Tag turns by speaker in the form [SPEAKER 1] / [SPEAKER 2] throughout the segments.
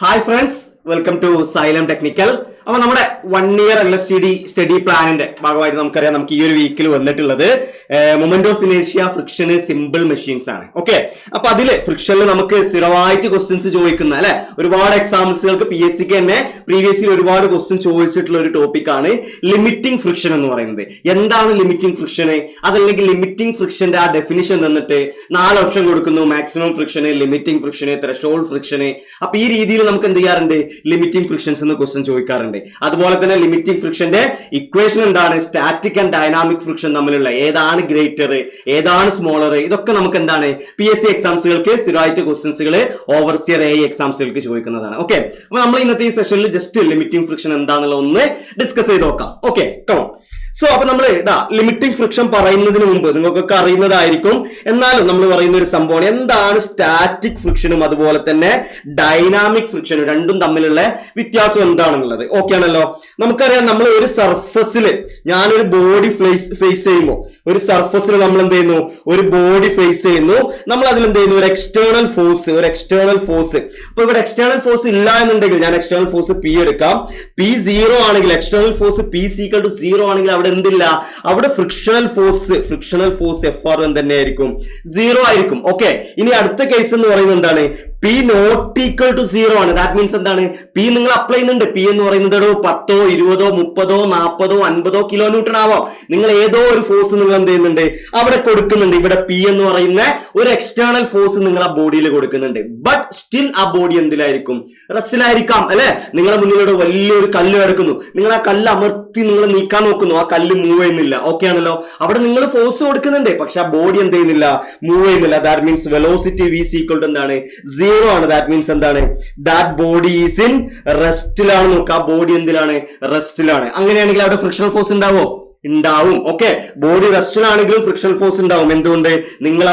[SPEAKER 1] Hi friends, welcome to Xylem Technical. അപ്പൊ നമ്മുടെ 1 year LSTD study പ്ലാനിന്റെ ഭാഗമായിട്ട് നമുക്കറിയാം, നമുക്ക് ഈ ഒരു വീക്കിൽ വന്നിട്ടുള്ളത് മൊമെന്റ് ഓഫ് ഇനേഷ്യ, ഫ്രിക്ഷന്, സിമ്പിൾ മെഷീൻസ് ആണ്. ഓക്കെ, അപ്പൊ അതില് ഫ്രിക്ഷനിൽ നമുക്ക് സ്ഥിരമായിട്ട് ക്വസ്റ്റ്യൻസ് ചോദിക്കുന്ന അല്ലെ ഒരുപാട് എക്സാംസുകൾക്ക് PSCക്ക് തന്നെ പ്രീവിയസ്ലി ഒരുപാട് ക്വസ്റ്റ്യൻ ചോദിച്ചിട്ടുള്ള ഒരു ടോപ്പിക്കാണ് ലിമിറ്റിംഗ് ഫ്രിക്ഷൻ എന്ന് പറയുന്നത്. എന്താണ് ലിമിറ്റിംഗ് ഫ്രിക്ഷന്, അതല്ലെങ്കിൽ ലിമിറ്റിംഗ് ഫ്രിക്ഷന്റെ ആ ഡെഫിനിഷൻ തന്നിട്ട് 4 ഓപ്ഷൻ കൊടുക്കുന്നു: മാക്സിമം ഫ്രിക്ഷന്, ലിമിറ്റിംഗ് ഫ്രിക്ഷന്, ത്രെഷോൾഡ് ഫ്രിക്ഷന്. അപ്പൊ ഈ രീതിയിൽ നമുക്ക് എന്ത് ചെയ്യാറുണ്ട്, ലിമിറ്റിംഗ് ഫ്രിക്ഷൻസ് എന്ന് ക്വസ്റ്റ്യൻ ചോദിക്കാറുണ്ട്. അതുപോലെ തന്നെ ലിമിറ്റിംഗ് ഫ്രിക്ഷന്റെ ഇക്വേഷൻ എന്താണ്, സ്റ്റാറ്റിക് ആൻഡ് ഡൈനാമിക് ഫ്രിക്ഷൻ തമ്മിലുള്ള ഏതാണ് ഗ്രേറ്റർ, ഏതാണ് സ്മോളർ, ഇതൊക്കെ നമുക്ക് എന്താണ് PSC എക്സാംസുകൾക്ക് സ്ഥിരമായിട്ട് ക്വസ്റ്റ്യൻസുകൾ ഓവർസിയർ AI എക്സാംസുകൾക്ക് ചോദിക്കുന്നതാണ്. ഓക്കെ, അപ്പൊ നമ്മൾ ഇന്നത്തെ ഈ സെഷനിൽ ജസ്റ്റ് ലിമിറ്റിംഗ് ഫ്രിക്ഷൻ എന്താണെന്നുള്ള ഒന്ന് ഡിസ്കസ് ചെയ്ത് നോക്കാം. Okay, come on. സോ അപ്പൊ നമ്മൾ ലിമിറ്റിംഗ് ഫ്രിക്ഷൻ പറയുന്നതിന് മുമ്പ് നിങ്ങൾക്കൊക്കെ അറിയുന്നതായിരിക്കും, എന്നാലും നമ്മൾ പറയുന്ന ഒരു സംഭവമാണ് എന്താണ് സ്റ്റാറ്റിക് ഫ്രിക്ഷനും അതുപോലെ തന്നെ ഡൈനാമിക് ഫ്രിക്ഷനും രണ്ടും തമ്മിലുള്ള വ്യത്യാസം എന്താണെന്നുള്ളത്. ഓക്കെ ആണല്ലോ. നമുക്കറിയാം, നമ്മൾ ഒരു സർഫസിൽ ഞാനൊരു ബോഡി ഫേസ് ചെയ്യുമ്പോൾ, ഒരു സർഫസിൽ നമ്മൾ എന്ത് ചെയ്യുന്നു, ഒരു ബോഡി ഫേസ് ചെയ്യുന്നു, നമ്മൾ അതിൽ എന്ത് ചെയ്യുന്നു, ഒരു എക്സ്റ്റേണൽ ഫോഴ്സ്. അപ്പൊ ഇവിടെ എക്സ്റ്റേണൽ ഫോഴ്സ് ഇല്ല എന്നുണ്ടെങ്കിൽ ഞാൻ എക്സ്റ്റേണൽ ഫോഴ്സ് P എടുക്കാം. P 0 ആണെങ്കിൽ, എക്സ്റ്റേണൽ ഫോഴ്സ് P = 0 ആണെങ്കിൽ അവിടെ എന്തില്ല, അവിടെ ഫ്രിക്ഷണൽ ഫോഴ്സ് FR തന്നെ ആയിരിക്കും, 0 ആയിരിക്കും. ഓക്കെ, ഇനി അടുത്ത കേസ് എന്ന് പറയുന്നത് എന്താണ്, P ≠ 0 ആണ്. ദാറ്റ് മീൻസ് എന്താണ്, P നിങ്ങൾ അപ്ലൈ ചെയ്യുന്നുണ്ട്. P എന്ന് പറയുന്നത് 10, 20, 30, 40, 50 കിലോ ന്യൂട്ടൺ ആവാം. നിങ്ങൾ ഏതോ ഒരു ഫോഴ്സ് നിങ്ങൾ എന്ത് ചെയ്യുന്നുണ്ട്, അവിടെ കൊടുക്കുന്നുണ്ട്. ഇവിടെ P എന്ന് പറയുന്ന ഒരു എക്സ്റ്റേണൽ ഫോഴ്സ് നിങ്ങൾ ആ ബോഡിയിൽ കൊടുക്കുന്നുണ്ട്. ബട്ട് സ്റ്റിൽ ആ ബോഡി എന്തിലായിരിക്കും, റെസ്റ്റിലായിരിക്കാം അല്ലെ. നിങ്ങളുടെ മുന്നിലൂടെ വലിയൊരു കല്ല് കിടക്കുന്നു, നിങ്ങൾ ആ കല്ല് അമർത്തി നിങ്ങൾ നീക്കാൻ നോക്കുന്നു, ആ കല്ല് മൂവ് ചെയ്യുന്നില്ല. ഓക്കെ ആണല്ലോ. അവിടെ നിങ്ങൾ ഫോഴ്സ് കൊടുക്കുന്നുണ്ട്, പക്ഷെ ആ ബോഡി എന്ത് ചെയ്യുന്നില്ല, മൂവ് ചെയ്യുന്നില്ല. ദാറ്റ് മീൻസ് വെലോസിറ്റി V = എന്താണ്, 0 ആണ്. ദാറ്റ് മീൻസ് എന്താണ്, ദാറ്റ് ബോഡി ഈസ് ഇൻ റെസ്റ്റിലാണ്. നോക്കുക, ആ ബോഡി എന്തിലാണ്, റെസ്റ്റിലാണ്. അങ്ങനെയാണെങ്കിൽ അവിടെ ഫ്രിക്ഷണൽ ഫോഴ്സ് ഉണ്ടാവോ, ഉണ്ടാവും. ഓക്കെ, ബോഡി റെസ്റ്റിലാണെങ്കിലും ഫ്രിക്ഷണൽ ഫോഴ്സ് ഉണ്ടാവും. എന്തുകൊണ്ട്, നിങ്ങൾ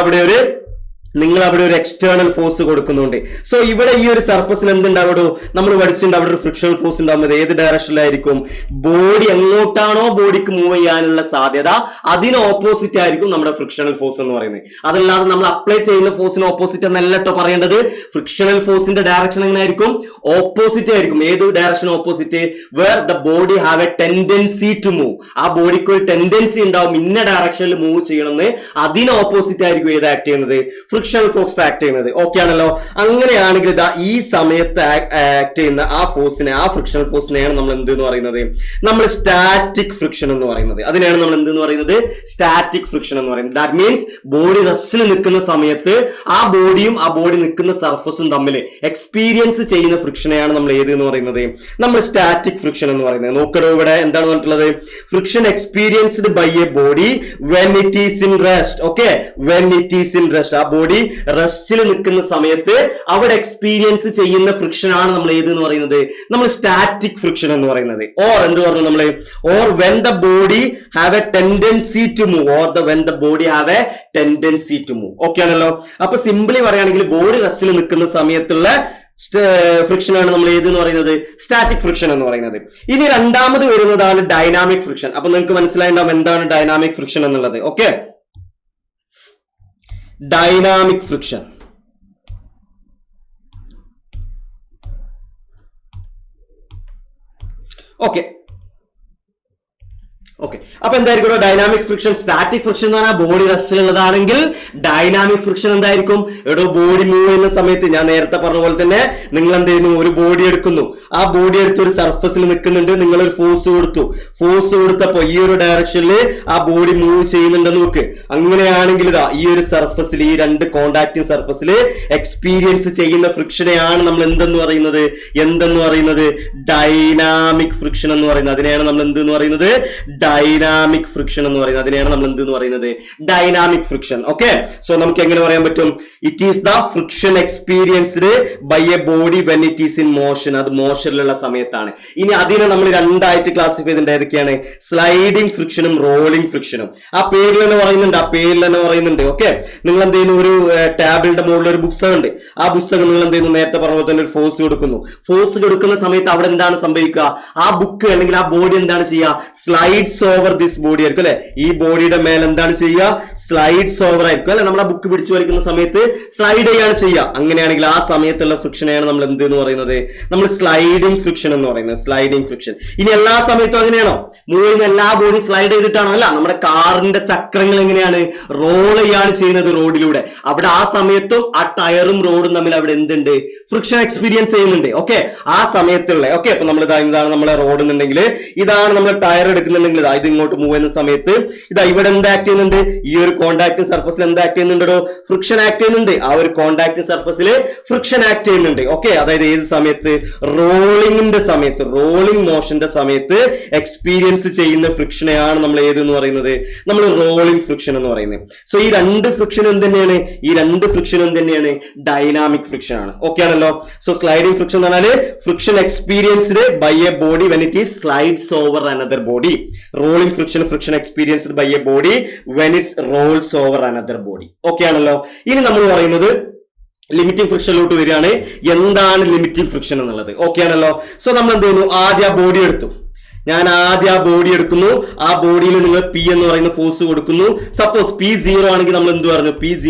[SPEAKER 1] അവിടെ ഒരു എക്സ്റ്റേണൽ ഫോഴ്സ് കൊടുക്കുന്നുണ്ട്. സോ ഇവിടെ ഈ ഒരു സർഫസിൽ എന്തുണ്ടാവും, നമ്മൾ പഠിച്ചിട്ടുണ്ട്, അവിടെ ഒരു ഫ്രിക്ഷണൽ ഫോഴ്സ് ഉണ്ടാവുന്നത് ഏത് ഡയറക്ഷനിലായിരിക്കും, ബോഡി എങ്ങോട്ടാണോ ബോഡിക്ക് മൂവ് ചെയ്യാനുള്ള സാധ്യത അതിന് ഓപ്പോസിറ്റ് ആയിരിക്കും നമ്മുടെ ഫ്രിക്ഷണൽ ഫോഴ്സ് എന്ന് പറയുന്നത്. അതല്ലാതെ നമ്മൾ അപ്ലൈ ചെയ്യുന്ന ഫോഴ്സിന് ഓപ്പോസിറ്റ് എന്നല്ല കേട്ടോ പറയേണ്ടത്. ഫ്രിക്ഷണൽ ഫോഴ്സിന്റെ ഡയറക്ഷൻ എങ്ങനെയായിരിക്കും, ഓപ്പോസിറ്റ് ആയിരിക്കും. ഏത് direction opposite, where the body have a tendency to move. ആ ബോഡിക്ക് ഒരു ടെൻഡൻസി ഉണ്ടാവും ഇന്ന ഡയറക്ഷനിൽ മൂവ് ചെയ്യണമെന്ന്, അതിന് ഓപ്പോസിറ്റ് ആയിരിക്കും ഏത് ആക്ട് ചെയ്യുന്നത്, ഫ്രിക്ഷണൽ ഫോഴ്സ് ആക്ട് ചെയ്യുന്നത്. ഓക്കെ ആണല്ലോ. അങ്ങനെയാണെങ്കിൽ ഈ സമയത്ത് ആക്ട് ചെയ്യുന്ന ആ ഫോഴ്സിനെ, ആ ഫ്രിക്ഷണൽ ഫോഴ്സിനെയാണ് നമ്മൾ എന്ത് എന്ന് പറയുന്നത്, നമ്മൾ സ്റ്റാറ്റിക് ഫ്രിക്ഷൻ എന്ന് പറയുന്നത്. അതിനെയാണ് നമ്മൾ എന്ത് എന്ന് പറയുന്നത്, സ്റ്റാറ്റിക് ഫ്രിക്ഷൻ എന്ന് പറയുന്നത്. ദാറ്റ് മീൻസ് ബോഡി റെസ്റ്റിൽ നിൽക്കുന്ന സമയത്ത് ആ ബോഡിയും ആ ബോഡി നിൽക്കുന്ന സർഫസും തമ്മിൽ എക്സ്പീരിയൻസ് ചെയ്യുന്ന ഫ്രിക്ഷനെയാണ് നമ്മൾ ഏത് എന്ന് പറയുന്നത്, നമ്മൾ സ്റ്റാറ്റിക് ഫ്രിക്ഷൻ എന്ന് പറയുന്നത്. നോക്കടോ, ഇവിടെ എന്താണ് പറഞ്ഞിട്ടുള്ളത്, friction experienced by a body when it is in rest. Okay, when it is in rest, ആ ബോഡി റെസ്റ്റിൽ നിൽക്കുന്ന സമയത്ത് അവിടെ എക്സ്പീരിയൻസ് ചെയ്യുന്ന ഫ്രിക്ഷൻ ആണ് നമ്മൾ ഏത് എന്ന് പറയുന്നത്, നമ്മൾ സ്റ്റാറ്റിക് ഫ്രിക്ഷൻ എന്ന് പറയുന്നത്. ഓർ എന്ത് പറഞ്ഞു നമ്മള്, or when the body have a tendency to move, okay ആണല്ലോ. അപ്പൊ സിംപിളി പറയുകയാണെങ്കിൽ ബോഡി റെസ്റ്റിൽ നിൽക്കുന്ന സമയത്തുള്ള ഫ്രിക്ഷൻ ആണ് നമ്മൾ ഏത് എന്ന് പറയുന്നത്, സ്റ്റാറ്റിക് ഫ്രിക്ഷൻ എന്ന് പറയുന്നത്. ഇനി രണ്ടാമത് വരുന്നതാണ് ഡൈനാമിക് ഫ്രിക്ഷൻ. അപ്പൊ നിങ്ങൾക്ക് മനസ്സിലായിട്ടുണ്ടാവും എന്താണ് ഡൈനാമിക് ഫ്രിക്ഷൻ എന്നുള്ളത്. Okay, dynamic friction. ഓക്കെ, അപ്പൊ എന്തായിരിക്കും ഡൈനാമിക് ഫ്രിക്ഷൻ. സ്റ്റാറ്റിക് ഫ്രിക്ഷൻ എന്ന് പറഞ്ഞാൽ ബോഡി റെസ്റ്റിലുള്ളതാണെങ്കിൽ ഡൈനാമിക് ഫ്രിക്ഷൻ എന്തായിരിക്കും, ബോഡി മൂവ് ചെയ്യുന്ന സമയത്ത് ഞാൻ നേരത്തെ പറഞ്ഞ പോലെ തന്നെ നിങ്ങൾ എന്ത് ചെയ്യുന്നു, ഒരു ബോഡി എടുക്കുന്നു, ആ ബോഡി എടുത്ത് ഒരു സർഫസിൽ നിൽക്കുന്നുണ്ട്, നിങ്ങൾ ഒരു ഫോഴ്സ് കൊടുത്തപ്പോ ഈ ഒരു ഡയറക്ഷനിൽ ആ ബോഡി മൂവ് ചെയ്യുന്നുണ്ടെന്ന് നോക്ക്. അങ്ങനെയാണെങ്കിൽ ഈ ഒരു സർഫസിൽ, ഈ രണ്ട് കോണ്ടാക്ടിങ് സർഫസിൽ എക്സ്പീരിയൻസ് ചെയ്യുന്ന ഫ്രിക്ഷനെയാണ് നമ്മൾ എന്തെന്ന് പറയുന്നത്, ഡൈനാമിക് ഫ്രിക്ഷൻ എന്ന് പറയുന്നത്. അതിനെയാണ് നമ്മൾ എന്തെന്ന് പറയുന്നത്, ഡൈനാമിക് ഫ്രിക്ഷൻ എന്ന് പറയുന്നത്. അതിനെയാണ് നമ്മൾ എന്തെന്ന് പറയുന്നത്, ഡൈനാമിക് ഫ്രിക്ഷൻ. ഓക്കെ, സോ നമുക്ക് എങ്ങനെ പറയാൻ പറ്റും, it is the friction experienced by a body when it is in motion. അത് മോഷനിലുള്ള സമയത്താണ്. ഇനി അതിനെ നമ്മൾ രണ്ടായിട്ട് ക്ലാസിഫൈ ചെയ്തിട്ടുണ്ട്. ഏതൊക്കെയാണ്, സ്ലൈഡിംഗ് ഫ്രിക്ഷനും റോളിംഗ് ഫ്രിക്ഷനും. ആ പേരിൽ തന്നെ പറയുന്നുണ്ട്. ഓക്കെ, നിങ്ങൾ എന്ത് ചെയ്യുന്നു, ഒരു ടേബിളിന്റെ മുകളിൽ ഒരു പുസ്തകം ഉണ്ട്, ആ പുസ്തകം നിങ്ങൾ എന്ത് ചെയ്യുന്നു, നേരത്തെ പറഞ്ഞ പോലെ തന്നെ ഒരു ഫോഴ്സ് കൊടുക്കുന്ന സമയത്ത് അവിടെ എന്താണ് സംഭവിക്കുക, ആ ബുക്ക് അല്ലെങ്കിൽ ആ ബോഡി എന്താണ് ചെയ്യുക, സ്ലൈഡ്സ് ഓവർ ദിസ് ബോഡി ആയിരിക്കും അല്ലെ, ഈ ബോഡിയുടെ മേൽ എന്താണ് ചെയ്യുക, സ്ലൈഡ്സ് ഓവർ ആയിരിക്കും അല്ലെ. നമ്മളെ ബുക്ക് പിടിച്ചു വലിക്കുന്ന സമയത്ത് സ്ലൈഡ് ചെയ്യാണ് ചെയ്യുക. അങ്ങനെയാണെങ്കിൽ ആ സമയത്തുള്ള ഫ്രിക്ഷനെയാണ് നമ്മൾ എന്ത് എന്ന് പറയുന്നത്, നമ്മൾ സ്ലൈഡിങ് ഫ്രിക്ഷൻ എന്ന് പറയുന്നത്. Sliding friction. ഇനി എല്ലാ സമയത്തും അങ്ങനെയാണോ, മൂവ് ചെയ്യുന്ന എല്ലാ ബോഡി സ്ലൈഡ് ചെയ്തിട്ടാണോ? അല്ല, നമ്മുടെ കാറിന്റെ ചക്രങ്ങൾ എങ്ങനെയാണ്, റോൾ ചെയ്യാണ് ചെയ്യുന്നത് റോഡിലൂടെ. അവിടെ ആ സമയത്തും ആ ടയറും റോഡും തമ്മിൽ അവിടെ എന്തുണ്ട്, ഫ്രിക്ഷൻ എക്സ്പീരിയൻസ് ചെയ്യുന്നുണ്ട്. ഓക്കെ, ആ സമയത്തുള്ള ഓക്കെ. അപ്പൊ നമ്മൾ ഇതാണ് നമ്മളെ റോഡ് എന്നുണ്ടെങ്കിൽ, ഇതാണ് നമ്മൾ ടയർ എടുക്കുന്നുണ്ടെങ്കിൽ ഇത് ഇങ്ങോട്ട് മൂവ് ചെയ്യുന്ന സമയത്ത് ഇതാ ഇവിടെ എന്ത് ആക്ട് ചെയ്യുന്നുണ്ട്, ഈ ഒരു കോണ്ടാക്ട് സർഫസിൽ എന്ത് ആക്ട് ചെയ്യുന്നുണ്ടോ, ഫ്രിക്ഷൻ ആക്ട് ചെയ്യുന്നുണ്ട്. ആ ഒരു കോണ്ടാക്ട് സർഫസിൽ ഫ്രിക്ഷൻ ആക്ട് ചെയ്യുന്നുണ്ട്. ഓക്കെ, അതായത് ഏത് സമയത്ത്, റോളിംഗിന്റെ സമയത്ത്, റോളിംഗ് മോഷന്റെ സമയത്ത് എക്സ്പീരിയൻസ് ചെയ്യുന്ന ഫ്രിക്ഷനെയാണ് നമ്മൾ ഏതെന്ന് പറയുന്നത്, നമ്മൾ റോളിംഗ് ഫ്രിക്ഷൻ എന്ന് പറയുന്നത്. സോ ഈ രണ്ട് ഫ്രിക്ഷനും എന്ത് തന്നെയാണ്, ഡൈനാമിക് ഫ്രിക്ഷൻ ആണ്. ഓക്കെ ആണല്ലോ. സോ സ്ലൈഡിംഗ് ഫ്രിക്ഷൻ എന്ന് പറഞ്ഞാൽ friction experienced by a body when it is slides over another body. Rolling friction experienced by a body when its rolls over another body. Okay ആണല്ലോ. ഇനി നമ്മൾ പറയുന്നത് limiting ഫ്രിക്ഷനിലോട്ട് വരികയാണ്. എന്താണ് ലിമിറ്റിംഗ് ഫ്രിക്ഷൻ എന്നുള്ളത്? ഓക്കെ ആണല്ലോ. സോ നമ്മൾ എന്ത് ചെയ്യുന്നു, ആദ്യം ആ ബോഡി എടുത്തു. ഞാൻ ആദ്യം ആ ബോഡി എടുക്കുന്നു. ആ ബോഡിയിൽ നിങ്ങൾ പി എന്ന് പറയുന്ന ഫോഴ്സ് കൊടുക്കുന്നു. സപ്പോസ് പി 0 ആണെങ്കിൽ നമ്മൾ എന്ത്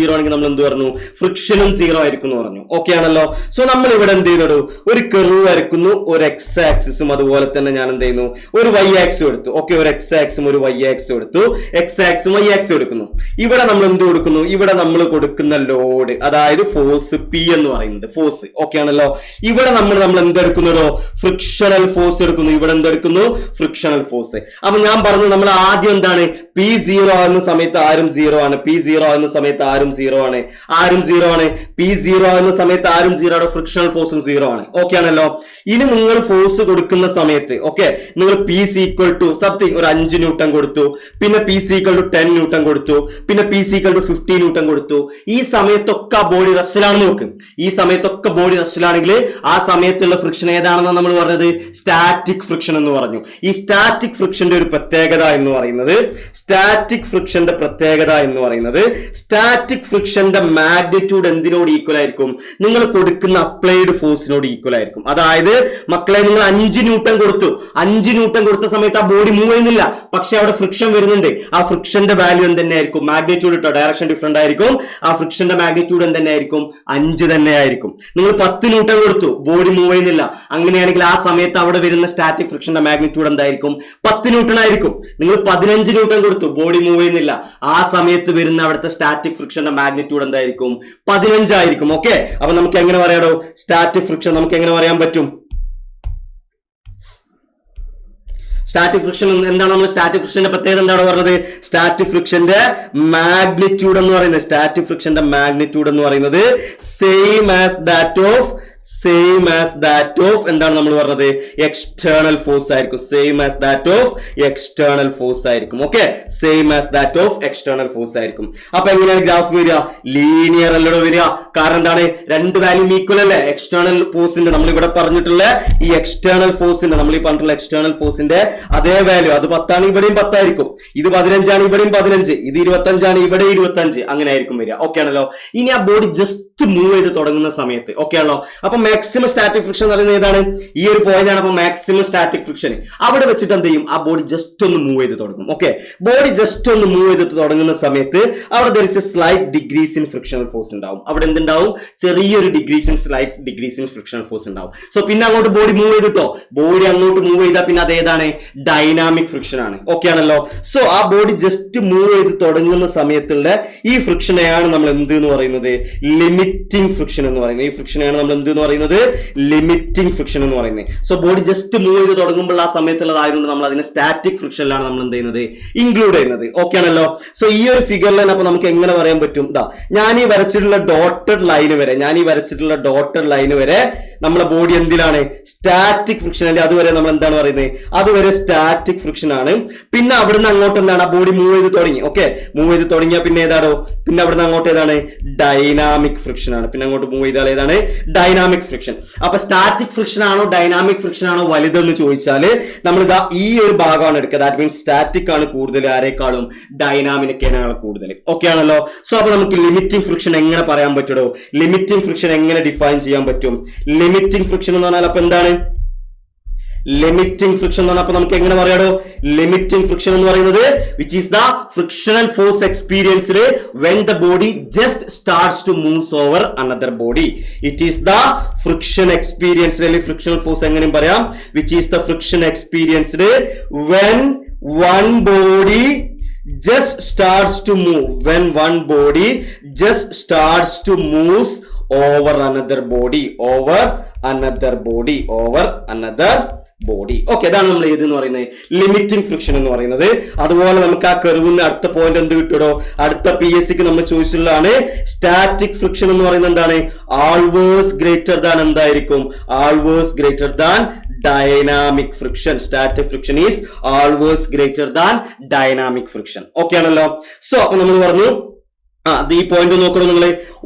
[SPEAKER 1] പറഞ്ഞു, ഫ്രിക്ഷനും 0 ആയിരിക്കും എന്ന് പറഞ്ഞു. ഓക്കെ ആണല്ലോ. സോ നമ്മൾ ഇവിടെ എന്ത് ചെയ്യുന്നു, ഒരു കർവ് വരയ്ക്കുന്നു. ഒരു എക്സ് ആക്സിസും അതുപോലെ തന്നെ ഞാൻ എന്ത് ചെയ്യുന്നു, ഒരു വൈ ആക്സും എടുത്തു. ഓക്കെ, ഒരു എക്സ് ആക്സും ഒരു വൈ ആക്സും എടുത്തു. എക്സ് ആക്സും വൈ ആക്സും എടുക്കുന്നു. ഇവിടെ നമ്മൾ എന്ത് കൊടുക്കുന്നു, ഇവിടെ നമ്മൾ കൊടുക്കുന്ന ലോഡ്, അതായത് ഫോഴ്സ് പി എന്ന് പറയുന്നത് ഫോഴ്സ്. ഓക്കെ ആണല്ലോ. ഇവിടെ നമ്മൾ എന്തെടുക്കുന്നതോ, ഫ്രിക്ഷണൽ ഫോഴ്സ് എടുക്കുന്നു. ഇവിടെ എന്തെടുക്കുന്നു, ഫ്രിക്ഷണൽ ഫോഴ്സ്. അപ്പൊ ഞാൻ പറഞ്ഞു, നമ്മൾ ആദ്യം എന്താണ്, പി 0 ആകുന്ന സമയത്ത് ആരും 0 ആണ്, പി 0 ആകുന്ന സമയത്ത് ആരും 0 ആണ്, പി 0 ആകുന്ന സമയത്ത് ആരും 0 ആണ്, ഫ്രിക്ഷണൽ ഫോഴ്സും 0 ആണ്. ഓക്കെ ആണല്ലോ. ഇനി നിങ്ങൾ ഫോഴ്സ് കൊടുക്കുന്ന സമയത്ത് ഓക്കെ, നിങ്ങൾ പി ഈക്വൽ ടു സംതിങ് ഒരു 5 ന്യൂട്ടൺ കൊടുത്തു, പിന്നെ പി ഈക്വൽ ടു 10 ന്യൂട്ടൺ കൊടുത്തു, പിന്നെ പി ഈക്വൽ ടു 50 ന്യൂട്ടൺ കൊടുത്തു. ഈ സമയത്തൊക്കെ ആ ബോഡി റെസ്റ്റിലാണെന്ന് നോക്കും. ഈ സമയത്തൊക്കെ ബോഡി റെസ്റ്റിലാണെങ്കിൽ ആ സമയത്തുള്ള ഫ്രിക്ഷൻ ഏതാണെന്ന് നമ്മൾ പറഞ്ഞത്, സ്റ്റാറ്റിക് ഫ്രിക്ഷൻ എന്ന് പറഞ്ഞു. ഈ സ്റ്റാറ്റിക് ഫ്രിക്ഷന്റെ ഒരു പ്രത്യേകത എന്ന് പറയുന്നത്, സ്റ്റാറ്റിക് ഫ്രിക്ഷന്റെ മാഗ്നിറ്റ്യൂഡ് എന്തിനോട് ഈക്വൽ ആയിരിക്കും, നിങ്ങൾ കൊടുക്കുന്ന അപ്ലൈഡ് ഫോഴ്സിനോട് ഈക്വൽ ആയിരിക്കും. അതായത് മക്കളെ, നിങ്ങൾ 5 ന്യൂട്ടൺ കൊടുത്തു. 5 ന്യൂട്ടൺ കൊടുത്ത സമയത്ത് ആ ബോഡി മൂവ് ചെയ്യുന്നില്ല, പക്ഷെ അവിടെ ഫ്രിക്ഷൻ വരുന്നുണ്ട്. ആ ഫ്രിക്ഷന്റെ വാല്യൂ എന്തെന്നെയായിരിക്കും, മാഗ്നിറ്റ്യൂഡ് ഇട്ടോ, ഡയറക്ഷൻ ഡിഫറെന്റ് ആയിരിക്കും. ആ ഫ്രിക്ഷന്റെ മാഗ്നിറ്റ്യൂഡ് എന്തെന്നെയായിരിക്കും, 5 തന്നെ ആയിരിക്കും. നിങ്ങൾ 10 ന്യൂട്ടൺ കൊടുത്തു, ബോഡി മൂവ് ചെയ്യുന്നില്ല. അങ്ങനെയാണെങ്കിൽ ആ സമയത്ത് അവിടെ വരുന്ന സ്റ്റാറ്റിക് ഫ്രിക്ഷന്റെ മാഗ്നിറ്റ്യൂഡ് എന്തായിരിക്കും, 10 ന്യൂട്ടൺ ആയിരിക്കും. നിങ്ങൾ 15 ന്യൂട്ടൺ കൊടുത്തു, ബോഡി മൂവ് ചെയ്യുന്നില്ല. ആ സമയത്ത് വരുന്ന അവിടുത്തെ സ്റ്റാറ്റിക് ഫ്രിക്ഷന്റെ മാഗ്നിറ്റ്യൂഡ് എന്തായിരിക്കും, 15 ആയിരിക്കും. ഓക്കെ, അപ്പൊ നമുക്ക് എങ്ങനെ പറയാടോ, സ്റ്റാറ്റിക് ഫ്രിക്ഷൻ നമുക്ക് എങ്ങനെ പറയാൻ പറ്റും, സ്റ്റാറ്റിക് ഫ്രിക്ഷൻ എന്താണ്, നമ്മൾ സ്റ്റാറ്റിക് ഫ്രിക്ഷന്റെ പ്രത്യേകത എന്താണ് പറഞ്ഞത്, സ്റ്റാറ്റിക് ഫ്രിക്ഷന്റെ മാഗ്നിറ്റ്യൂഡ് എന്ന് പറയുന്നത് സെയിം ആസ് ദാറ്റ് ഓഫ് എന്താണ് നമ്മൾ പറഞ്ഞത്, എക്സ്റ്റേണൽ ഫോഴ്സ് ആയിരിക്കും. Same as that of external force ആയിരിക്കും. Okay, same as that of external force ആയിരിക്കും. അപ്പൊ എങ്ങനെയാണ് ഗ്രാഫ് വരിക, ലീനിയർ അല്ലടോ വരിക. കാരണം എന്താണ്, രണ്ട് വാല്യൂ ഈക്വൽ അല്ലേ. എക്സ്റ്റേണൽ ഫോഴ്സിന്റെ നമ്മൾ ഇവിടെ പറഞ്ഞിട്ടുള്ള ഈ എക്സ്റ്റേണൽ ഫോഴ്സിന്റെ എക്സ്റ്റേണൽ ഫോഴ്സിന്റെ അതേ വാല്യൂ, അത് 10 ആണ്, ഇവിടെയും 10 ആയിരിക്കും. ഇത് 15 ആണ്, ഇവിടെയും 15. ഇത് 25 ആണ്, ഇവിടെ 25. അങ്ങനെ ആയിരിക്കും വരിക. ഓക്കെ ആണല്ലോ. ഇനി ആ ബോഡി ജസ്റ്റ് മൂവ് ചെയ്ത് തുടങ്ങുന്ന സമയത്ത് ഓക്കെ ആണല്ലോ. അപ്പൊ മാക്സിമം സ്റ്റാറ്റിക് ഫ്രിക്ഷൻ എന്ന് പറയുന്നത് ഏതാണ്, ഈ ഒരു പോയിന്റ് ആണ്. അപ്പൊ മാക്സിമം സ്റ്റാറ്റിക് ഫ്രിക്ഷൻ അവിടെ വെച്ചിട്ട് എന്ത് ചെയ്യും, ആ ബോഡി ജസ്റ്റ് ഒന്ന് മൂവ് ചെയ്ത് തുടങ്ങും. ഓക്കെ, ബോഡി ജസ്റ്റ് ഒന്ന് മൂവ് ചെയ്ത് തുടങ്ങുന്ന സമയത്ത് അവിടെ there is a slight decrease in frictional force ഉണ്ടാവും. അവിടെ എന്തുണ്ടാവും, ചെറിയൊരു slight degrees in frictional force ഉണ്ടാവും. സോ പിന്നെ അങ്ങോട്ട് ബോഡി മൂവ് ചെയ്തിട്ടോ, ബോഡി അങ്ങോട്ട് മൂവ് ചെയ്താൽ പിന്നെ അതേതാണ്, ഡൈനാമിക് ഫ്രിക്ഷൻ ആണ്. ഓക്കെ ആണല്ലോ. സോ ആ ബോഡി ജസ്റ്റ് മൂവ് ചെയ്ത് തുടങ്ങുന്ന സമയത്തുള്ള ഈ ഫ്രിക്ഷനെയാണ് നമ്മൾ എന്ത് എന്ന് പറയുന്നത്, ലിമിറ്റിംഗ് ഫ്രിക്ഷൻ എന്ന് പറയുന്നത്. ഈ ഫ്രിക്ഷനെയാണ് നമ്മൾ എന്ത് എന്ന് പറയുന്നത്, ലിമിറ്റിംഗ് ഫ്രിക്ഷൻ എന്ന് പറയുന്നത്. സോ ബോഡി ജസ്റ്റ് മൂവ് ചെയ്ത് തുടങ്ങുമ്പോൾ ആ സമയത്തുള്ളതായതുകൊണ്ട് നമ്മൾ അതിനെ സ്റ്റാറ്റിക് ഫ്രിക്ഷനിലാണ് നമ്മൾ എന്ത് ചെയ്യുന്നത്, ഇൻക്ലൂഡ് ചെയ്യുന്നത്. ഓക്കെ ആണല്ലോ. സോ ഈ ഒരു ഫിഗറിൽ അപ്പൊ നമുക്ക് എങ്ങനെ പറയാൻ പറ്റും, ഞാൻ ഈ വരച്ചിട്ടുള്ള ഡോട്ടഡ് ലൈന് വരെ നമ്മളെ ബോഡി എന്തിലാണ്, സ്റ്റാറ്റിക് ഫ്രിക്ഷൻ അല്ലേ. അതുവരെ നമ്മൾ എന്താണ് പറയുന്നത്, അതുവരെ സ്റ്റാറ്റിക് ഫ്രിക്ഷൻ ആണ്. പിന്നെ അവിടുന്ന് അങ്ങോട്ട് എന്താണ്, ആ ബോഡി മൂവ് ചെയ്ത് തുടങ്ങി. ഓക്കെ, മൂവ് ചെയ്ത് തുടങ്ങിയാൽ പിന്നെ ഏതാണോ, പിന്നെ അവിടുന്ന് അങ്ങോട്ട് ഏതാണ്, ഡൈനാമിക് ഫ്രിക്ഷൻ ആണ്. പിന്നെ അങ്ങോട്ട് മൂവ് ചെയ്താൽ ഏതാണ്, ഡൈനാമിക് ഫ്രിക്ഷൻ. അപ്പൊ സ്റ്റാറ്റിക് ഫ്രിക്ഷൻ ആണോ ഡൈനാമിക് ഫ്രിക്ഷൻ ആണോ വലുതെന്ന് ചോദിച്ചാൽ നമ്മൾ ഈ ഒരു ഭാഗമാണ് എടുക്കുക. ദാറ്റ് മീൻസ് സ്റ്റാറ്റിക് ആണ് കൂടുതൽ, ആരെക്കാളും ഡൈനാമിക്കാണ് കൂടുതൽ. ഓക്കെ ആണല്ലോ. സോ അപ്പൊ നമുക്ക് ലിമിറ്റിംഗ് ഫ്രിക്ഷൻ എങ്ങനെ പറയാൻ പറ്റുമോ, ലിമിറ്റിംഗ് ഫ്രിക്ഷൻ എങ്ങനെ ഡിഫൈൻ ചെയ്യാൻ പറ്റും. ലിമിറ്റിംഗ് ഫ്രിക്ഷൻ എന്ന് പറഞ്ഞാൽ അപ്പൊ എന്താണ്, ലിമിറ്റിംഗ് ഫ്രിക്ഷൻ എന്ന് പറഞ്ഞാൽ നമുക്ക് എങ്ങനെ പറയാടോ? ലിമിറ്റിംഗ് ഫ്രിക്ഷൻ എന്ന് പറയുന്നത് which is the frictional force experienced when the body just starts to moves over another body. It is the friction experienced അല്ലെങ്കിൽ ഫ്രിക്ഷണൽ ഫോഴ്സ് എങ്ങനെയും പറയാം, which is the friction experienced when one body just starts to move, when one body just starts to move over another body, over another body, over another body. Okay, അതാണ് നമ്മൾ ഏതെന്ന് പറയുന്നത് limiting friction എന്ന് പറയുന്നത്. അതുപോലെ നമുക്ക് ആ കർവിന് അടുത്ത പോയിന്റ് എന്ത് കിട്ടുമോ? അടുത്ത PSC നമ്മൾ ചോദിച്ചിട്ടുള്ളതാണ് സ്റ്റാറ്റിക് ഫ്രിക്ഷൻ എന്ന് പറയുന്നത് എന്താണ്? ആൾവേസ് ഗ്രേറ്റർ ദാൻ എന്തായിരിക്കും? Always greater than dynamic friction. Static friction is always greater than dynamic friction. Okay ആണല്ലോ. സോ അപ്പൊ നമ്മൾ പറഞ്ഞു ഈ പോയിന്റ് നോക്കണം നിങ്ങൾ.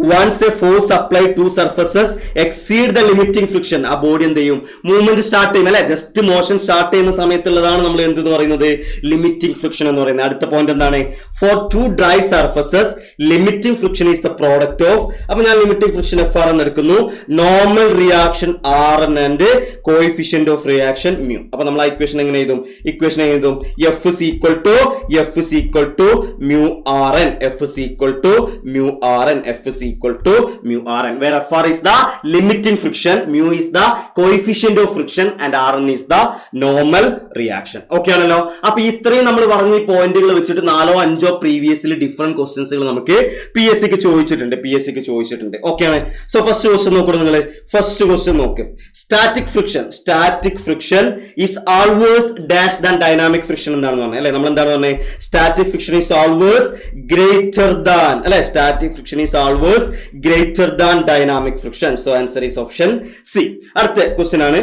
[SPEAKER 1] Once a force apply to surfaces exceed the limiting friction, ആ ബോഡി എന്ത് ചെയ്യും? മൂവ്മെന്റ് സ്റ്റാർട്ട് ചെയ്യും അല്ലെ, ജസ്റ്റ് മോഷൻ സ്റ്റാർട്ട് ചെയ്യുന്ന സമയത്തുള്ളതാണ് നമ്മൾ എന്തെന്ന് പറയുന്നത്? ലിമിറ്റിംഗ് ഫ്രിക്ഷൻ എന്ന് പറയുന്നത്. അടുത്ത പോയിന്റ് എന്താണ്? For two dry surfaces limiting friction is the product of, അപ്പൊ ഞാൻ ലിമിറ്റിംഗ് ഫ്രിക്ഷൻ FR എന്ന് എടുക്കുന്നു, normal reaction RN and coefficient of reaction μ. അപ്പൊ നമ്മൾ ആ ഇക്വേഷൻ എങ്ങനെ എഴുതും? ഇക്വേഷൻ എഴുതും F is equal to mu RN, F is equal to mu RN, F is equal to mu RN, where FR is the limiting friction, mu is the coefficient of friction and RN is the normal reaction. Okay ആണല്ലോ. അപ്പൊ ഇത്രയും നമ്മൾ പറഞ്ഞ ഈ പോയിന്റുകൾ വെച്ചിട്ട് 4-5 previously different ക്വസ്റ്റ്യൻസുകൾ നമുക്ക് PSC ക്ക് ചോദിച്ചിട്ടുണ്ട്. ഓക്കെ ആണ്. സോ ഫസ്റ്റ് ക്വസ്റ്റ്യൻ നോക്കണം നിങ്ങൾ. ഫസ്റ്റ് ക്വസ്റ്റ്യൻ നോക്ക്. Static friction is always dash than dynamic friction എന്താണെന്ന് പറഞ്ഞത് അല്ലെ. നമ്മൾ എന്താണ് പറഞ്ഞത്? Static friction is always greater than അല്ലെ. Static friction is always greater than dynamic friction. So answer is option C. അടുത്ത ക്വസ്റ്റ്യൻ ആണ്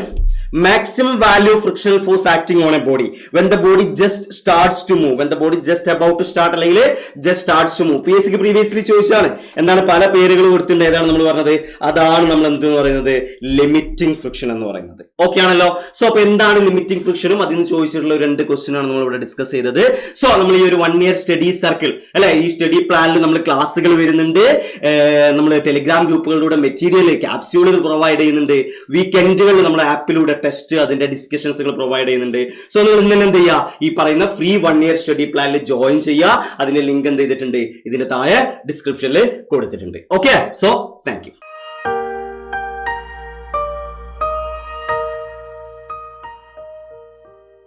[SPEAKER 1] maximum value of frictional force acting on a body when the body just starts to move, when the body just about to start അല്ലെങ്കിൽ just starts to move. PSC ക്ക് previously ചോദിച്ചാണ് എന്താണ് പല പേരുകൾ കൊടുത്തിട്ടുണ്ട്. ഏതാണ് നമ്മൾ പറഞ്ഞത്? അതാണ് നമ്മൾ എന്തെന്ന് പറയുന്നത്? ലിമിറ്റിംഗ് ഫ്രിക്ഷൻ എന്ന് പറയുന്നത്. ഓക്കെ ആണല്ലോ. സോ അപ്പൊ എന്താണ് ലിമിറ്റിംഗ് ഫ്രിക്ഷനും അതിന് ചോദിച്ചിട്ടുള്ള 2 ക്വസ്റ്റ്യൻ ആണ് നമ്മൾ ഇവിടെ ഡിസ്കസ് ചെയ്തത്. സോ നമ്മൾ ഈ ഒരു 1 year സ്റ്റഡി സർക്കിൾ അല്ലെ, ഈ സ്റ്റഡി പ്ലാനിൽ നമ്മൾ ക്ലാസ്സുകൾ വരുന്നുണ്ട്, നമ്മൾ ടെലിഗ്രാം ഗ്രൂപ്പുകളിലൂടെ മെറ്റീരിയൽ ക്യാപ്സ്യൂളുകൾ പ്രൊവൈഡ് ചെയ്യുന്നുണ്ട്, വീക്കെൻഡുകൾ നമ്മുടെ ആപ്പിലൂടെ ടെസ്റ്റ് അതിന്റെ ഡിസ്കഷൻസുകൾ പ്രൊവൈഡ് ചെയ്യുന്നുണ്ട്. സോ നിങ്ങൾ ഇന്ന് എന്ത് ചെയ്യുക? ഈ പറയുന്ന ഫ്രീ 1 year സ്റ്റഡി പ്ലാനിൽ ജോയിൻ ചെയ്യുക. അതിന്റെ ലിങ്ക് എന്ത് ചെയ്തിട്ടുണ്ട്? ഇതിന്റെ താഴെ ഡിസ്ക്രിപ്ഷനിൽ കൊടുത്തിട്ടുണ്ട്. Okay, so thank you.